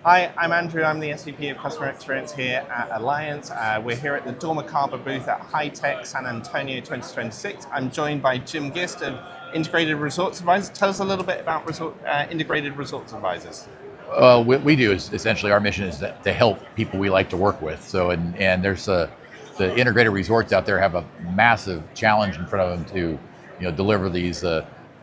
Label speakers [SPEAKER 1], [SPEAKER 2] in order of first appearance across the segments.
[SPEAKER 1] Hi, I'm Andrew. I'm the SVP of Customer Experience here at Alliants. We're here at the Dormicaba booth at High Tech San Antonio 2026. I'm joined by Jim Gist of Integrated Resorts Advisors. Tell us a little bit about Integrated Resorts Advisors.
[SPEAKER 2] What we do is essentially our mission is to help people we like to work with. So, and there's the integrated resorts out there have a massive challenge in front of them to, deliver these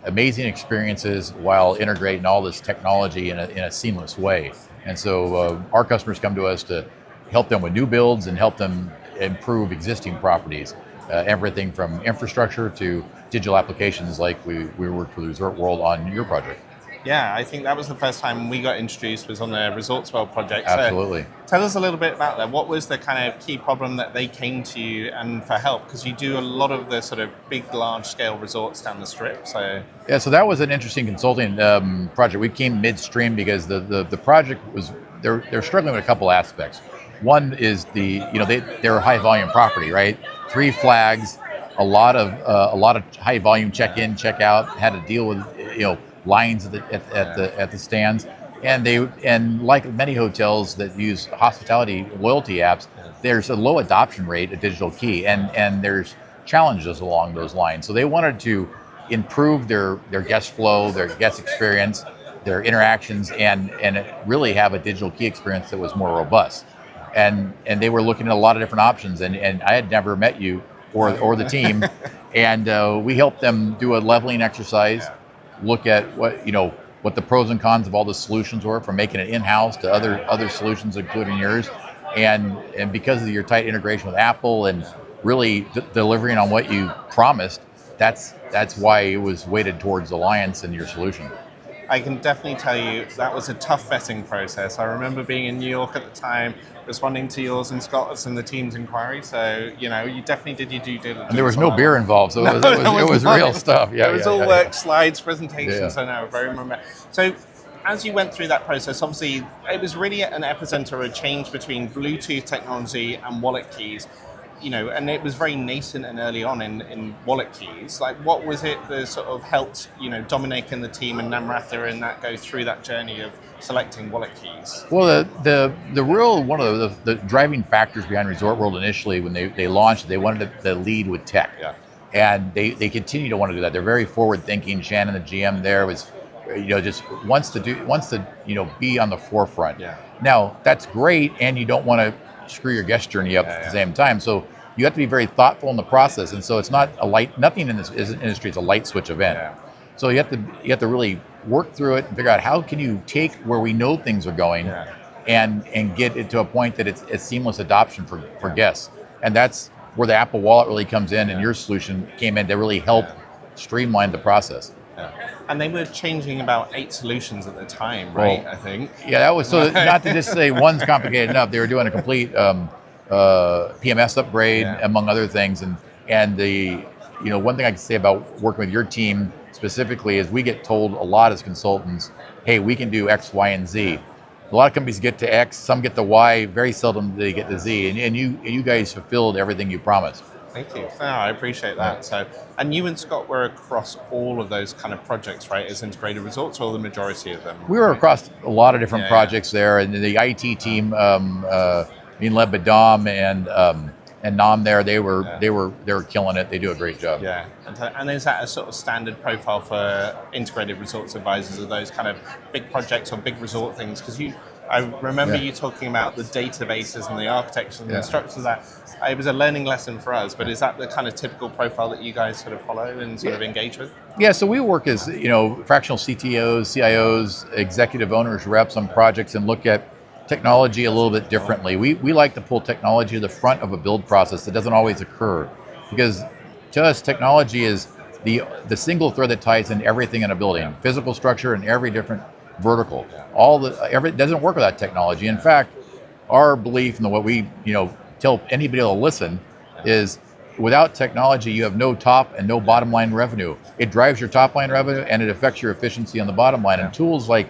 [SPEAKER 2] amazing experiences while integrating all this technology in a seamless way. And so our customers come to us to help them with new builds and help them improve existing properties. Everything from infrastructure to digital applications, like we worked with Resort World on your project.
[SPEAKER 1] Yeah, I think that was the first time we got introduced was on the Resorts World project.
[SPEAKER 2] Absolutely.
[SPEAKER 1] So tell us a little bit about that. What was the kind of key problem that they came to you and for help? Because you do a lot of the sort of big, large-scale resorts down the strip. So
[SPEAKER 2] that was an interesting consulting project. We came midstream because the project was they're struggling with a couple aspects. One is they're a high volume property, right? 3 flags, a lot of high volume check-in, check-out. Had to deal with lines at the stands, and like many hotels that use hospitality loyalty apps, there's a low adoption rate of digital key, and there's challenges along those lines. So they wanted to improve their guest flow, their guest experience, their interactions, and really have a digital key experience that was more robust. And they were looking at a lot of different options, and I had never met you or the team, and we helped them do a leveling exercise. Look at what the pros and cons of all the solutions were, from making it in-house to other solutions, including yours, and because of your tight integration with Apple and really delivering on what you promised, that's why it was weighted towards Alliance and your solution.
[SPEAKER 1] I can definitely tell you that was a tough vetting process. I remember being in New York at the time, responding to yours and Scott's and the team's inquiry. So, you definitely did your due diligence.
[SPEAKER 2] And there was no beer involved, so it was real stuff. Yeah,
[SPEAKER 1] it was all work, slides, presentations, so no, very remember. So, as you went through that process, obviously, it was really an epicenter of a change between Bluetooth technology and wallet keys. And it was very nascent and early on in wallet keys. Like, what was it that sort of helped, Dominic and the team and Namratha and that go through that journey of selecting wallet keys?
[SPEAKER 2] Well, the real one of the driving factors behind Resort World initially, when they launched, they wanted to lead with tech.
[SPEAKER 1] Yeah.
[SPEAKER 2] And they continue to want to do that. They're very forward thinking. Shannon, the GM there, was just wants to be on the forefront.
[SPEAKER 1] Yeah.
[SPEAKER 2] Now, that's great, and you don't want to screw your guest journey up at the same time. So you have to be very thoughtful in the process, and so it's not nothing in this industry is a light switch event.
[SPEAKER 1] Yeah.
[SPEAKER 2] So you have to really work through it and figure out how can you take where we know things are going and get it to a point that it's seamless adoption for guests. And that's where the Apple Wallet really comes in, and your solution came in to really help streamline the process.
[SPEAKER 1] Yeah. And they were changing about 8 solutions at the time, right? Well, I think.
[SPEAKER 2] Yeah, that was so. Not to just say one's complicated enough. They were doing a complete PMS upgrade, among other things. And the one thing I can say about working with your team specifically is we get told a lot as consultants, hey, we can do X, Y, and Z. A lot of companies get to X, some get to Y. Very seldom do they get to Z. And you guys fulfilled everything you promised.
[SPEAKER 1] Thank you. No, I appreciate that. So, and you and Scott were across all of those kind of projects, right, as integrated resorts, or the majority of them?
[SPEAKER 2] We were across a lot of different projects there, and the IT team, being led by Dom and Nam there, they were killing it. They do a great job.
[SPEAKER 1] Yeah, and is that a sort of standard profile for integrated resorts advisors of those kind of big projects or big resort things? Because I remember you talking about the databases and the architecture and the structures of that. It was a learning lesson for us, but is that the kind of typical profile that you guys sort of follow and sort of engage with?
[SPEAKER 2] Yeah, so we work as, fractional CTOs, CIOs, executive owners, reps on projects and look at technology a little bit differently. We like to pull technology to the front of a build process that doesn't always occur, because to us, technology is the single thread that ties in everything in a building, physical structure and every different vertical. It doesn't work without technology. In fact, our belief and what we tell anybody to listen is, without technology, you have no top and no bottom line revenue. It drives your top line revenue and it affects your efficiency on the bottom line. And tools like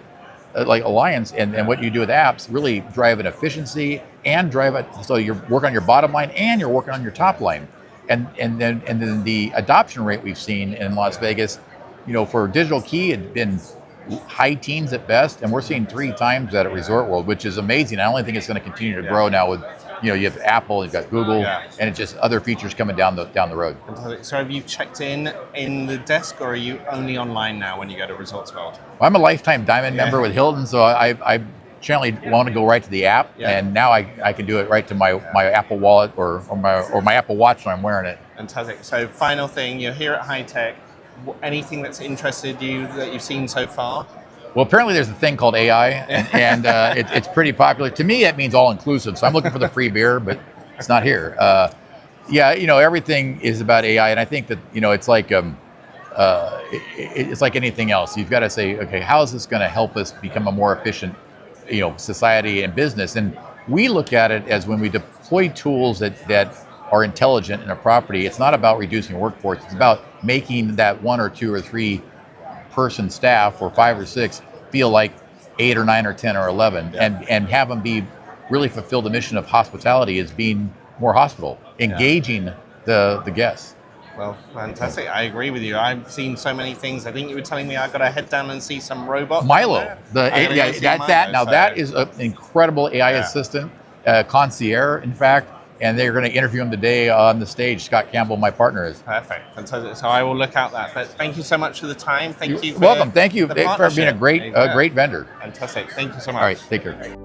[SPEAKER 2] Alliance and what you do with apps really drive an efficiency and drive it so you're working on your bottom line and you're working on your top line. And then the adoption rate we've seen in Las Vegas, for digital key, had been high teens at best, and we're seeing 3 times that at Resort World, which is amazing. I only think it's going to continue to grow now with, you have Apple, you've got Google, and it's just other features coming down the road.
[SPEAKER 1] So have you checked in the desk, or are you only online now when you go to Resorts World?
[SPEAKER 2] Well, I'm a lifetime Diamond member with Hilton, so I generally want to go right to the app, and now I can do it right to my Apple Wallet or my Apple Watch when I'm wearing it.
[SPEAKER 1] Fantastic. So final thing, you're here at High Tech. Anything that's interested you that you've seen so far?
[SPEAKER 2] Well, apparently there's a thing called AI, and it's pretty popular. To me, that means all inclusive. So I'm looking for the free beer, but it's not here. Everything is about AI, and I think that it's like it's like anything else. You've got to say, okay, how is this going to help us become a more efficient, society and business? And we look at it as when we deploy tools that are intelligent in a property. It's not about reducing workforce. It's about making that 1 or 2 or 3 person staff, or 5 or 6, feel like 8 or 9 or 10 or 11, and have them be really fulfill the mission of hospitality as being more hospitable, engaging the guests.
[SPEAKER 1] Well, fantastic. I agree with you. I've seen so many things. I think you were telling me I've got to head down and see some robots.
[SPEAKER 2] Milo. That is an incredible AI assistant, concierge, in fact, and they're going to interview him today on the stage. Scott Campbell, my partner, is.
[SPEAKER 1] Perfect. Fantastic. So I will look out that. But thank you so much for the time. Thank you.
[SPEAKER 2] Welcome. Thank you for being a great vendor.
[SPEAKER 1] Fantastic. Thank you so much.
[SPEAKER 2] All right. Take care.